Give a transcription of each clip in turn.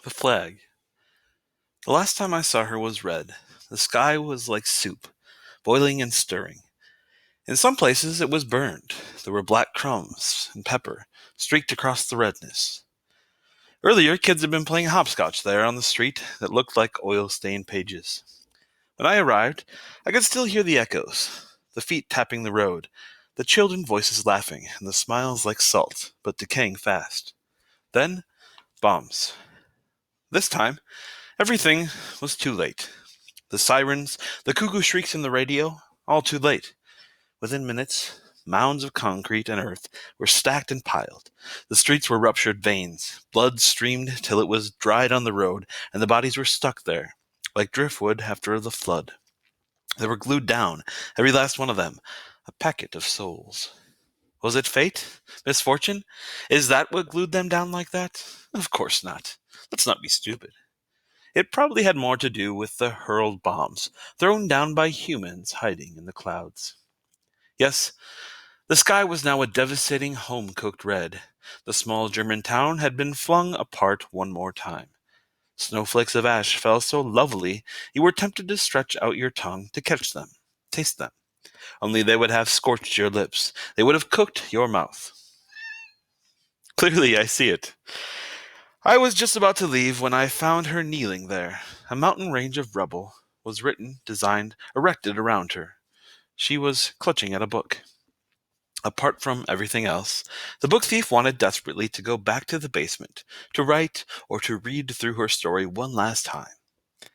The flag. The last time I saw her was red. The sky was like soup, boiling and stirring. In some places it was burned. There were black crumbs and pepper streaked across the redness. Earlier, kids had been playing hopscotch there on the street that looked like oil-stained pages. When I arrived, I could still hear the echoes, the feet tapping the road, the children voices laughing, and the smiles like salt, but decaying fast. Then, bombs. This time, everything was too late. The sirens, the cuckoo shrieks in the radio, all too late. Within minutes, mounds of concrete and earth were stacked and piled. The streets were ruptured veins. Blood streamed till it was dried on the road, and the bodies were stuck there, like driftwood after the flood. They were glued down, every last one of them, a packet of souls. Was it fate? Misfortune? Is that what glued them down like that? Of course not. Let's not be stupid. It probably had more to do with the hurled bombs, thrown down by humans hiding in the clouds. Yes, the sky was now a devastating home-cooked red. The small German town had been flung apart one more time. Snowflakes of ash fell so lovely you were tempted to stretch out your tongue to catch them, taste them. Only they would have scorched your lips. They would have cooked your mouth. Clearly, I see it. I was just about to leave when I found her kneeling there. A mountain range of rubble was written, designed, erected around her. She was clutching at a book. Apart from everything else, the book thief wanted desperately to go back to the basement, to write or to read through her story one last time.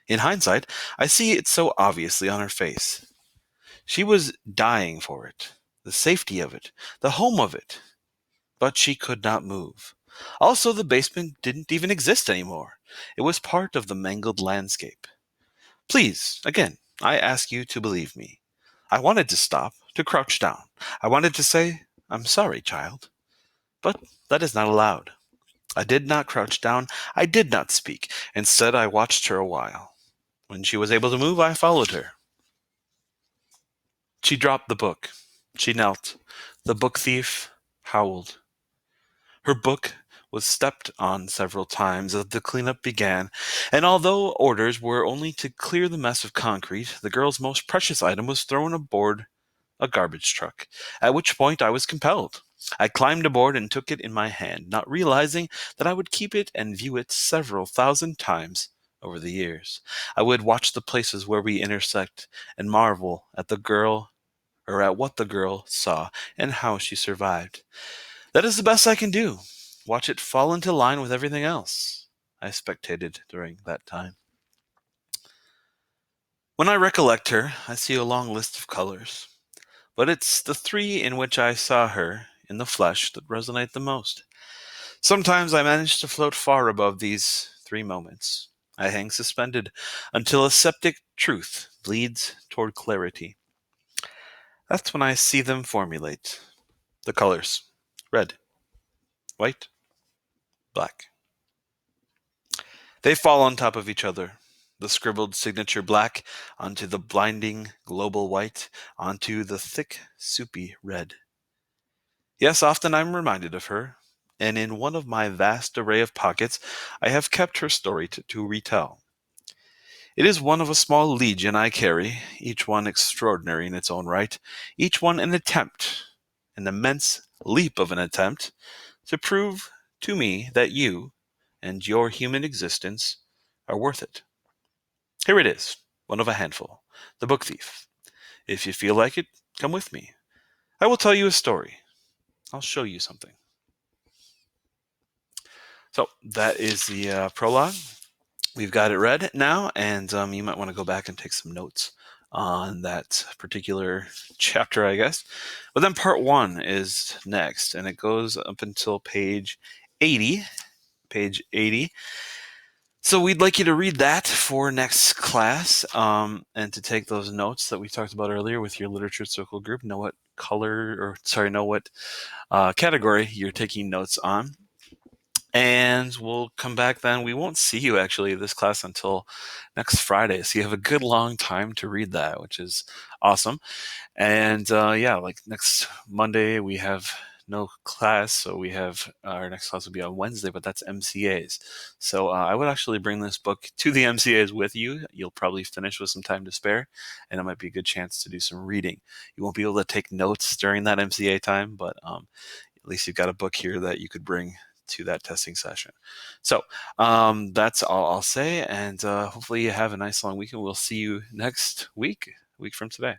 In hindsight, I see it so obviously on her face. She was dying for it, the safety of it, the home of it. But she could not move. Also, the basement didn't even exist anymore. It was part of the mangled landscape. Please, again, I ask you to believe me. I wanted to stop, to crouch down. I wanted to say, "I'm sorry, child." But that is not allowed. I did not crouch down. I did not speak. Instead, I watched her a while. When she was able to move, I followed her. She dropped the book. She knelt. The book thief howled. Her book was stepped on several times as the cleanup began, and although orders were only to clear the mess of concrete, the girl's most precious item was thrown aboard a garbage truck, at which point I was compelled. I climbed aboard and took it in my hand, not realizing that I would keep it and view it several thousand times over the years. I would watch the places where we intersect and marvel at the girl or at what the girl saw and how she survived. That is the best I can do. Watch it fall into line with everything else. I spectated during that time. When I recollect her, I see a long list of colors. But it's the three in which I saw her in the flesh that resonate the most. Sometimes I manage to float far above these three moments. I hang suspended until a septic truth leads toward clarity. That's when I see them formulate. The colors: red, white, black. They fall on top of each other. The scribbled signature black onto the blinding global white onto the thick, soupy red. Yes, often I'm reminded of her, and in one of my vast array of pockets I have kept her story to retell. It is one of a small legion I carry, each one extraordinary in its own right, each one an attempt, an immense leap of an attempt, to prove to me that you and your human existence are worth it. Here it is, one of a handful, The Book Thief. If you feel like it, come with me. I will tell you a story. I'll show you something. So that is the prologue. We've got it read now, and you might want to go back and take some notes on that particular chapter, I guess. But then part 1 is next, and it goes up until page 80. Page 80. So we'd like you to read that for next class, and to take those notes that we talked about earlier with your literature circle group. Know what category you're taking notes on. And we'll come back then. We won't see you actually this class until next Friday. So you have a good long time to read that, which is awesome. And like next Monday, we have no class, so we have our next class will be on Wednesday, but that's MCAs. So I would actually bring this book to the MCAs with you. You'll probably finish with some time to spare, and it might be a good chance to do some reading. You won't be able to take notes during that MCA time, but at least you've got a book here that you could bring to that testing session. So that's all I'll say, and hopefully you have a nice long weekend. We'll see you next week, a week from today.